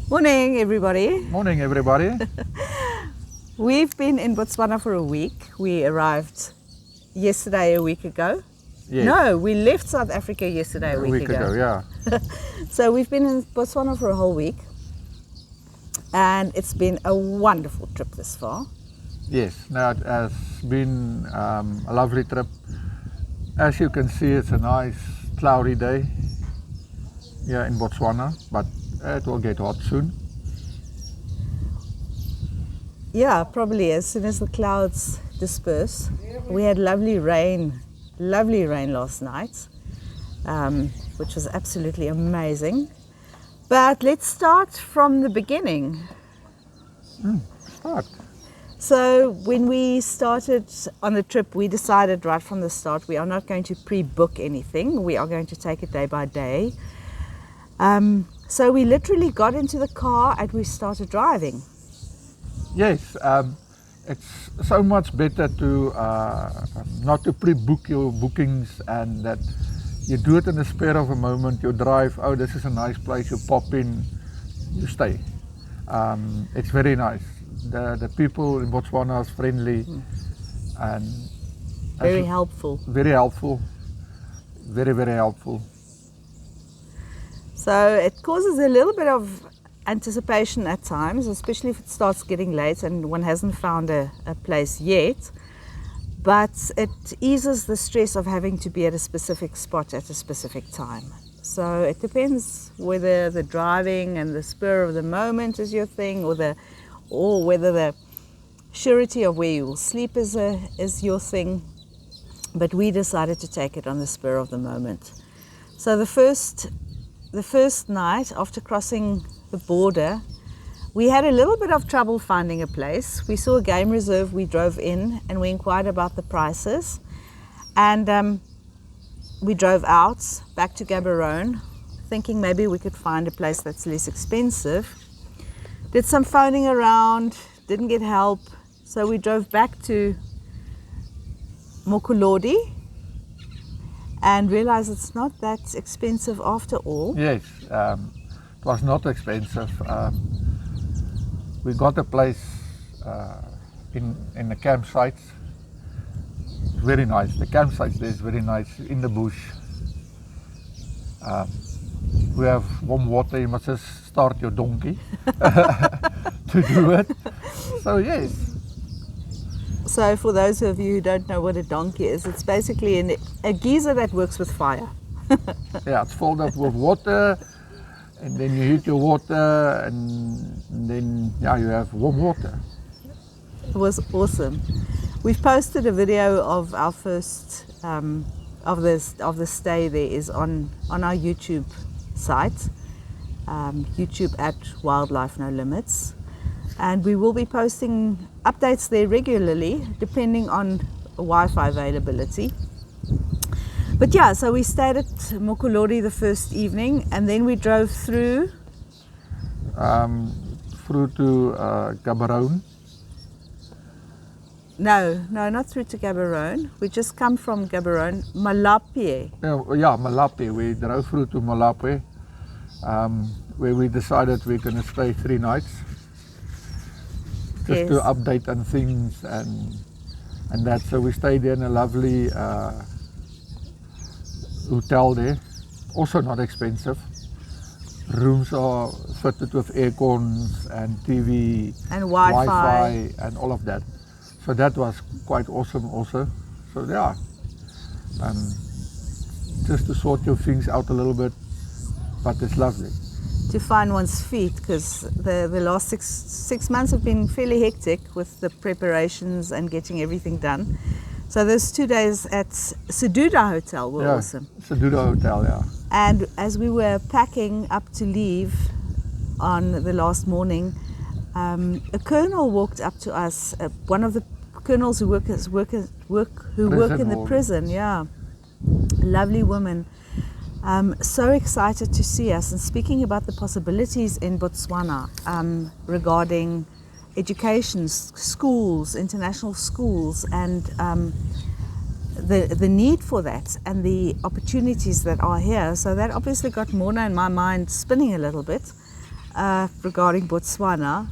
Morning, everybody. Morning, everybody. We've been in Botswana for a week. We arrived yesterday, a week ago. Yes. No, we left South Africa yesterday, A week ago, yeah. So we've been in Botswana for a whole week. And it's been a wonderful trip this far. Yes, now it has been a lovely trip. As you can see, it's a nice cloudy day here in Botswana, but it will get hot soon. Yeah, probably as soon as the clouds disperse. We had lovely rain last night, which was absolutely amazing. But let's start from the beginning. Start. So when we started on the trip, we decided right from the start we are not going to pre-book anything. We are going to take it day by day. So we literally got into the car and we started driving. Yes, it's so much better to not to pre-book your bookings, and that you do it in the spur of a moment. You drive, oh, this is a nice place, you pop in, you stay. It's very nice. The people in Botswana are friendly and Very helpful. Very helpful. Very, very helpful. So it causes a little bit of anticipation at times, especially if it starts getting late and one hasn't found a place yet. But it eases the stress of having to be at a specific spot at a specific time. So it depends whether the driving and the spur of the moment is your thing, or whether the surety of where you will sleep is your thing. But we decided to take it on the spur of the moment. So the first night after crossing the border, we had a little bit of trouble finding a place. We saw a game reserve, we drove in and we inquired about the prices. And we drove out back to Gaborone, thinking maybe we could find a place that's less expensive. Did some phoning around, didn't get help. So we drove back to Mokolodi and realized it's not that expensive after all. Yes, it was not expensive. We got a place in the campsites. Very nice. The campsite there is very nice, in the bush. We have warm water. You must just start your donkey to do it. So yes. So for those of you who don't know what a donkey is, it's basically a geyser that works with fire. Yeah, it's filled up with water, and then you heat your water, and then yeah, you have warm water. It was awesome. We've posted a video of our first of the stay there is on our YouTube site, YouTube at Wildlife No Limits, and we will be posting updates there regularly depending on Wi-Fi availability. But yeah, so we stayed at Mokolodi the first evening, and then we drove through to Gaborone. No, not through to Gaborone. We just come from Gaborone, Malawi. Yeah, Malawi. We drove through to Malawi, where we decided we're going to stay 3 nights, just to update on things and that. So we stayed there in a lovely hotel there, also not expensive. Rooms are fitted with air cons and TV and Wi-Fi and all of that. So that was quite awesome also. So yeah, just to sort your things out a little bit, but it's lovely. To find one's feet, because the last six months have been fairly hectic with the preparations and getting everything done. So those 2 days at Sududa Hotel were awesome. Sududa Hotel, yeah. And as we were packing up to leave on the last morning, a colonel walked up to us, one of the colonels who work in the prison, yeah, lovely woman, so excited to see us and speaking about the possibilities in Botswana regarding education, schools, international schools, and the need for that and the opportunities that are here. So that obviously got Mona in my mind spinning a little bit. regarding Botswana.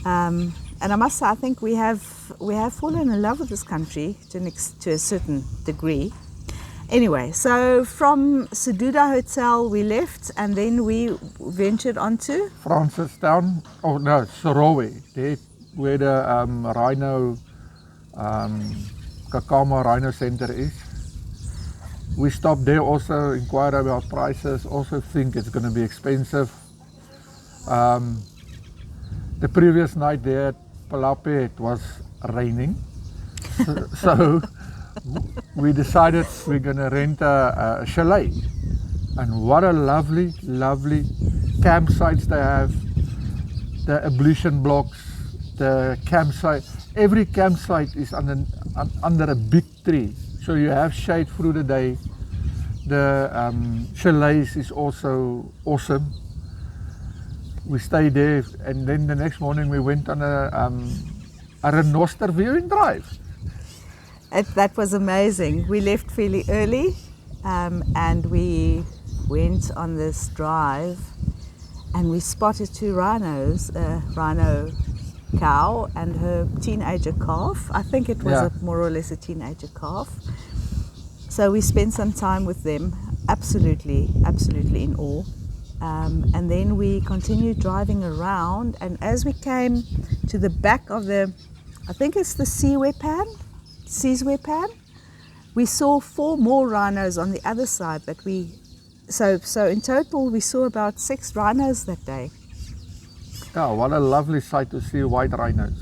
And I must say, I think we have fallen in love with this country to a certain degree. Anyway, so from Seduda Hotel we left, and then we ventured onto Francistown, oh no, Sorowe, there where the rhino, Kakama Rhino Center is. We stopped there also, inquire about prices, also think it's going to be expensive. The previous night there at Palape it was raining, so we decided we're going to rent a chalet. And what a lovely, lovely campsites they have, the ablution blocks, the campsite. Every campsite is under a big tree, so you have shade through the day. The chalets is also awesome. We stayed there, and then the next morning we went on a rhinoster viewing drive. That was amazing. We left fairly early, and we went on this drive, and we spotted 2 rhinos, a rhino cow and her teenager calf. I think it was more or less a teenager calf. So we spent some time with them, absolutely in awe. And then we continued driving around, and as we came to the back of I think it's the Sizwepan, we saw 4 more rhinos on the other side, but so in total we saw about 6 rhinos that day. Yeah, what a lovely sight to see white rhinos.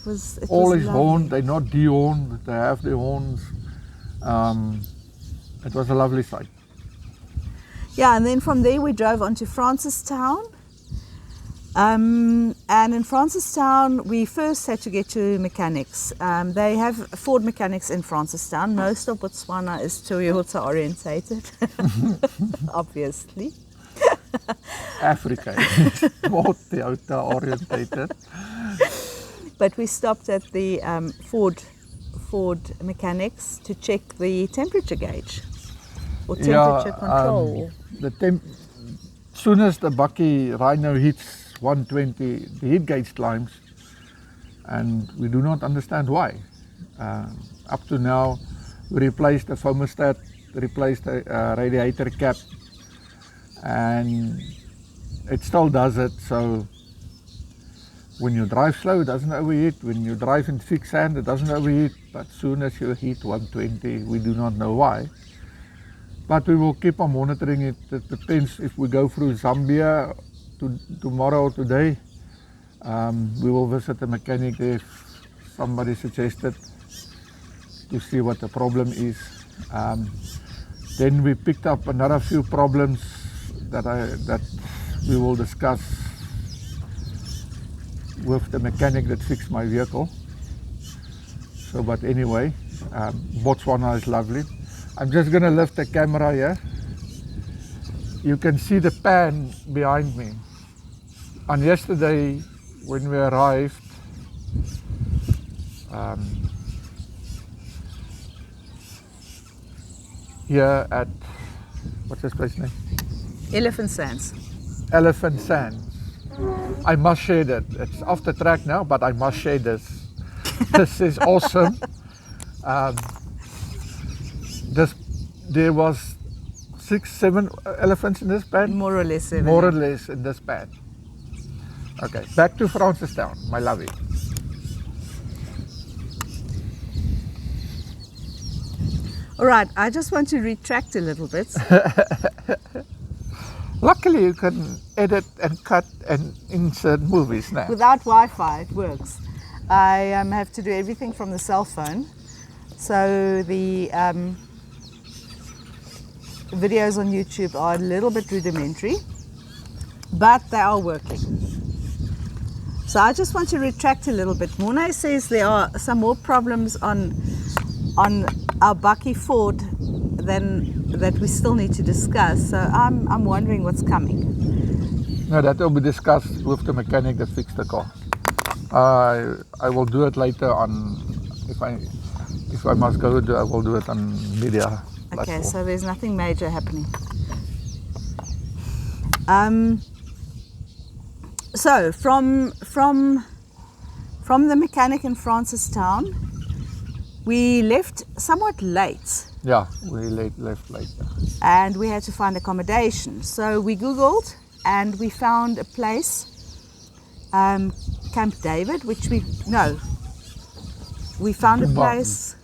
It All was is lovely. horned, they're not dehorned, they have their horns. It was a lovely sight. Yeah, and then from there we drove on to Francistown. And in Francistown, we first had to get to mechanics. They have Ford mechanics in Francistown. Most of Botswana is Toyota orientated, obviously. Africa is more Toyota orientated. But we stopped at the Ford mechanics to check the temperature gauge or temperature control. Soon as the bucky rhino hits 120, the heat gauge climbs, and we do not understand why. Up to now, we replaced the thermostat, replaced the radiator cap, and it still does it. So when you drive slow, it doesn't overheat. When you drive in thick sand, it doesn't overheat. But soon as you hit 120, we do not know why. But we will keep on monitoring it. It depends if we go through Zambia tomorrow or today. We will visit a mechanic there if somebody suggested, to see what the problem is. Then we picked up another few problems that we will discuss with the mechanic that fixed my vehicle. So, but anyway, Botswana is lovely. I'm just going to lift the camera here. You can see the pan behind me. And yesterday, when we arrived, here at, what's this place name? Elephant Sands. Elephant Sands. I must share that. It's off the track now, but I must share this. This is awesome. There was 6-7 elephants in this pan? More or less 7. More or less in this pan. Okay, back to Francistown, my lovey. All right, I just want to retract a little bit. Luckily you can edit and cut and insert movies now. Without Wi-Fi, it works. I have to do everything from the cell phone. So the videos on YouTube are a little bit rudimentary, but they are working. So I just want to retract a little bit. Mornay says there are some more problems on our Bucky Ford that we still need to discuss. So I'm wondering what's coming. No, that will be discussed with the mechanic that fixed the car. I will do it later on. If I must go, I will do it on media. Okay, so there's nothing major happening. So from the mechanic in Francistown, we left somewhat late. Yeah, we left late. And we had to find accommodation. So we Googled and we found a place, Camp David, we found a place,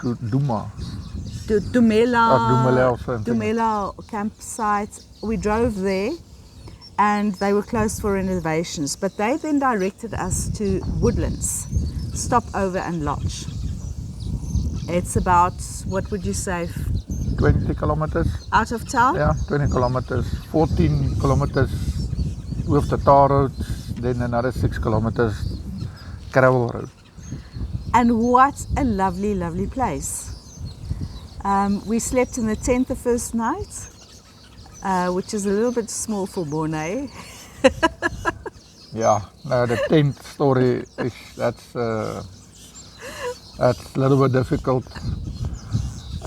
Dumela campsite. We drove there and they were closed for renovations, but they then directed us to Woodlands, stop over and lodge. It's about, what would you say, 20 kilometers. Out of town? Yeah, 20 kilometers. 14 kilometers with the tar roads, then another 6 kilometers gravel road. And what a lovely, lovely place. We slept in the tent the first night, which is a little bit small for Mornay. Yeah, no, the tent story is that's a little bit difficult.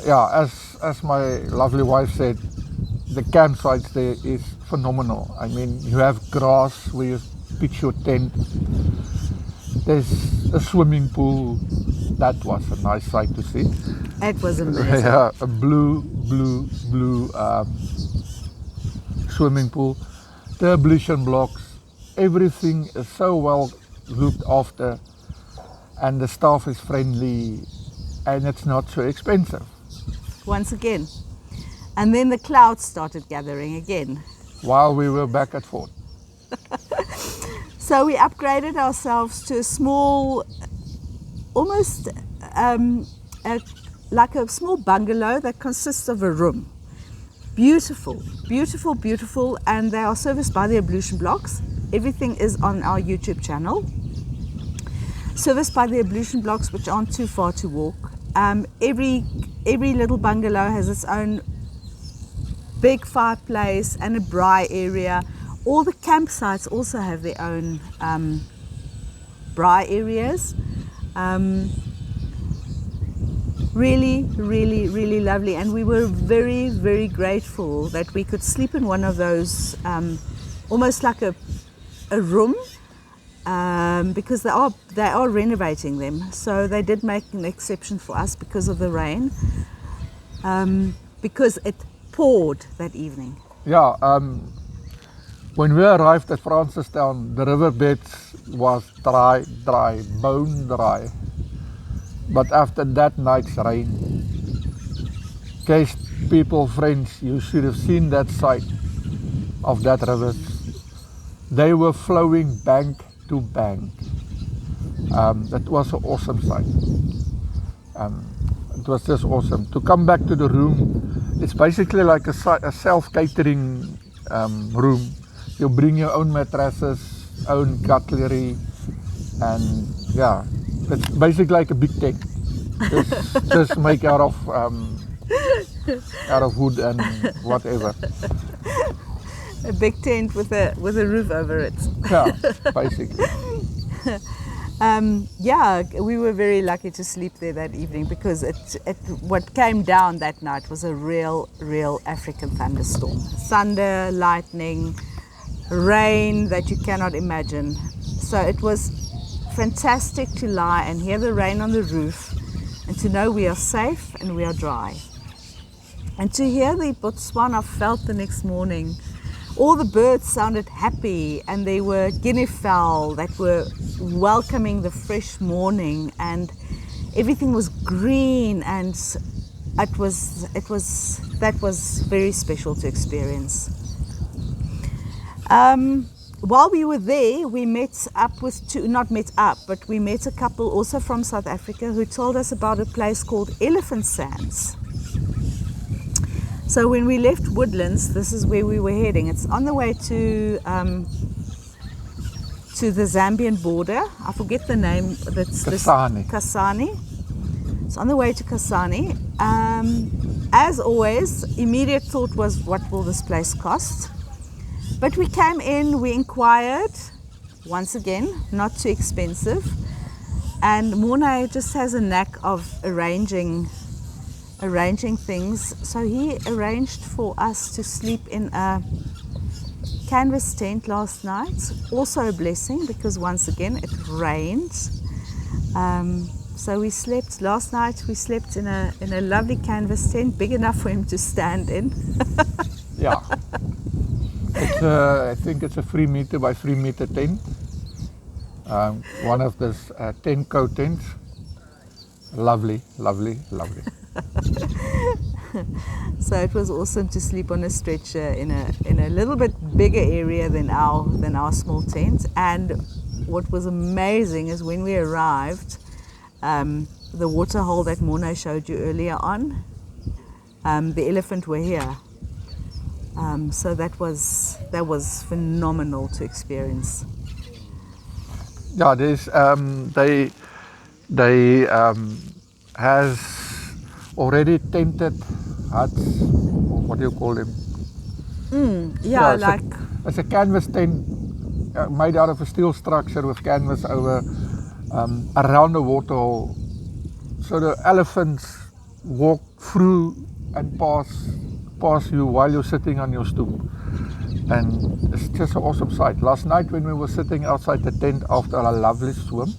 Yeah, as my lovely wife said, the campsites there is phenomenal. I mean, you have grass where you pitch your tent. There's a swimming pool. That was a nice sight to see. It was amazing. Yeah, a blue swimming pool. The ablution blocks. Everything is so well looked after, and the staff is friendly, and it's not so expensive. Once again. And then the clouds started gathering again. While we were back at Fort. So we upgraded ourselves to a small, almost like a small bungalow that consists of a room. Beautiful, beautiful, beautiful, and they are serviced by the ablution blocks. Everything is on our YouTube channel. Serviced by the ablution blocks, which aren't too far to walk. Every little bungalow has its own big fireplace and a braai area. All the campsites also have their own braai areas. Really, really, really lovely, and we were very, very grateful that we could sleep in one of those, almost like a room, because they are renovating them. So they did make an exception for us because of the rain, because it poured that evening. Yeah, when we arrived at Francistown, the riverbeds was dry, bone dry. But after that night's rain, case people, friends, you should have seen that sight of that river. They were flowing bank to bank. That was an awesome sight. It was just awesome. To come back to the room, it's basically like a self-catering room. You bring your own mattresses, own cutlery, and yeah, it's basically like a big tent. Just make out of wood and whatever. A big tent with a roof over it. Yeah, basically. Yeah, we were very lucky to sleep there that evening because what came down that night was a real African thunderstorm. Thunder, lightning, rain that you cannot imagine. So it was fantastic to lie and hear the rain on the roof and to know we are safe and we are dry. And to hear the Botswana felt the next morning. All the birds sounded happy, and there were guinea fowl that were welcoming the fresh morning, and everything was green, and that was very special to experience. While we were there, we met up with we met a couple also from South Africa who told us about a place called Elephant Sands. So when we left Woodlands, this is where we were heading. It's on the way to the Zambian border. I forget the name. Kasane. It's on the way to Kasane. As always, immediate thought was, what will this place cost? But we came in, we inquired, once again, not too expensive. And Mornay just has a knack of arranging things. So he arranged for us to sleep in canvas tent last night, also a blessing because once again it rained. So we slept last night. We slept in a lovely canvas tent, big enough for him to stand in. Yeah. I think it's a 3 meter by 3 meter tent. One of those 10 coat tents. Lovely, lovely, lovely. So it was awesome to sleep on a stretcher in a little bit bigger area than our small tent. And what was amazing is when we arrived, the waterhole that Morno showed you earlier on, the elephant were here. So that was phenomenal to experience. Yeah, there's they has already tented huts, or what do you call them? Yeah, it's a canvas tent made out of a steel structure with canvas over around the waterhole, so the elephants walk through and pass you while you're sitting on your stoop, and it's just an awesome sight. Last night when we were sitting outside the tent after a lovely swim,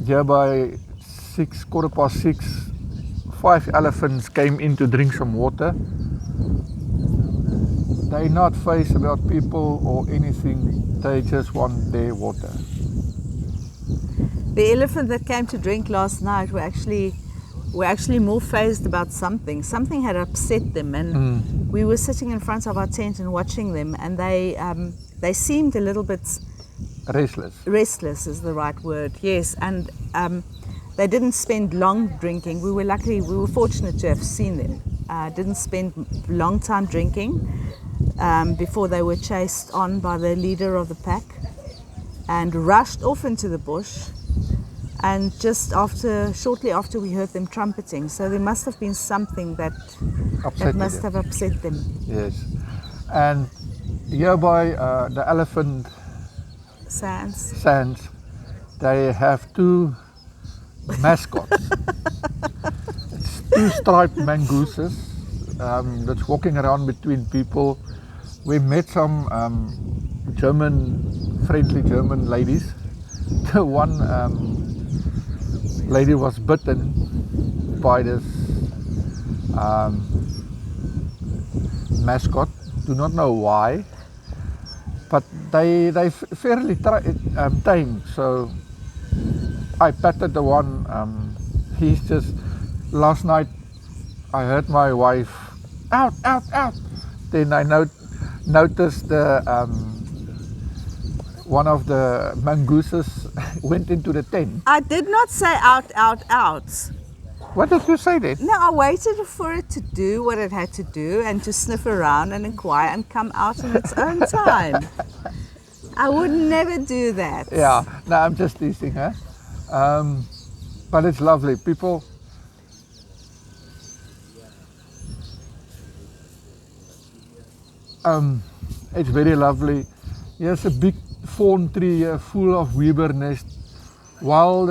here by 6:15, 5 elephants came in to drink some water. They not face about people or anything, they just want their water. The elephant that came to drink last night were actually more phased about something. Something had upset them, and we were sitting in front of our tent and watching them, and they seemed a little bit Restless. Restless is the right word, yes. And they didn't spend long drinking. We were fortunate to have seen them. Didn't spend long time drinking before they were chased on by the leader of the pack and rushed off into the bush. And shortly after, we heard them trumpeting. So there must have been something that must have upset them. Yes. And hereby the elephant sands, they have 2 mascots. It's 2 striped mongooses that's walking around between people. We met some friendly German ladies. The one lady was bitten by this mascot. Do not know why, but they fairly tame. So I patted the one. He's just, last night I heard my wife out. Then I noticed the one of the mongooses went into the tent. I did not say out. What did you say then? No, I waited for it to do what it had to do and to sniff around and inquire and come out in its own time. I would never do that. Yeah, no, I'm just teasing, huh? But it's lovely. People, it's very lovely. Here's a big thorn tree here full of weaver nest. While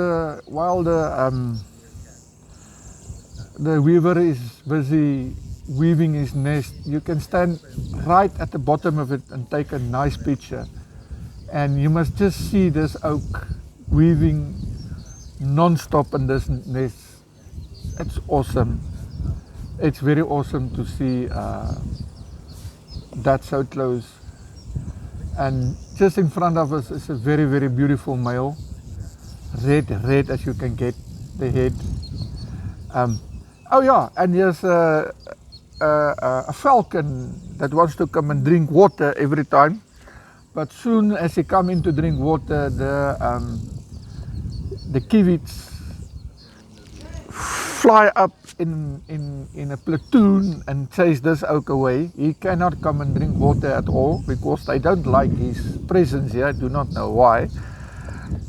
the weaver is busy weaving his nest, you can stand right at the bottom of it and take a nice picture. And you must just see this oak weaving non-stop in this nest. It's awesome. It's very awesome to see that so close. And just in front of us is a very, very beautiful male. Red as you can get, the head. Oh yeah, and here's a falcon that wants to come and drink water every time. But soon as he come in to drink water, the kivits fly up in a platoon and chase this oak away. He cannot come and drink water at all because they don't like his presence here. I do not know why.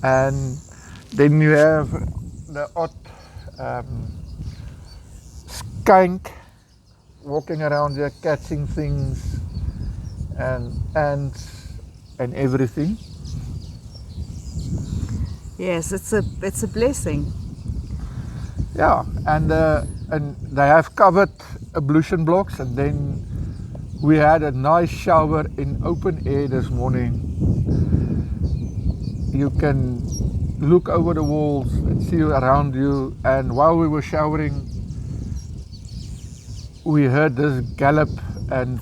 And then you have the odd skunk walking around here catching things and ants and everything. Yes, it's a blessing. Yeah, and they have covered ablution blocks, and then We had a nice shower in open air this morning. You can look over the walls and see around you, and while we were showering we heard this gallop and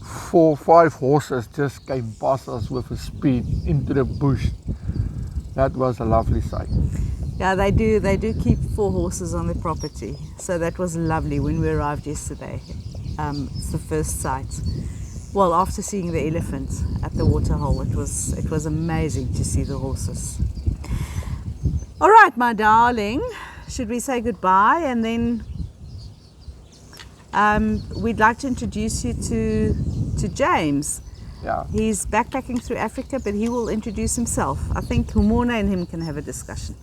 4 or 5 horses just came past us with a speed into the bush. That was a lovely sight. Yeah, they do keep 4 horses on the property, so that was lovely when we arrived yesterday. It's the first sight. Well, after seeing the elephant at the waterhole, it was amazing to see the horses. All right, my darling, should we say goodbye? And then we'd like to introduce you to James. Yeah. He's backpacking through Africa, but he will introduce himself. I think Humona and him can have a discussion.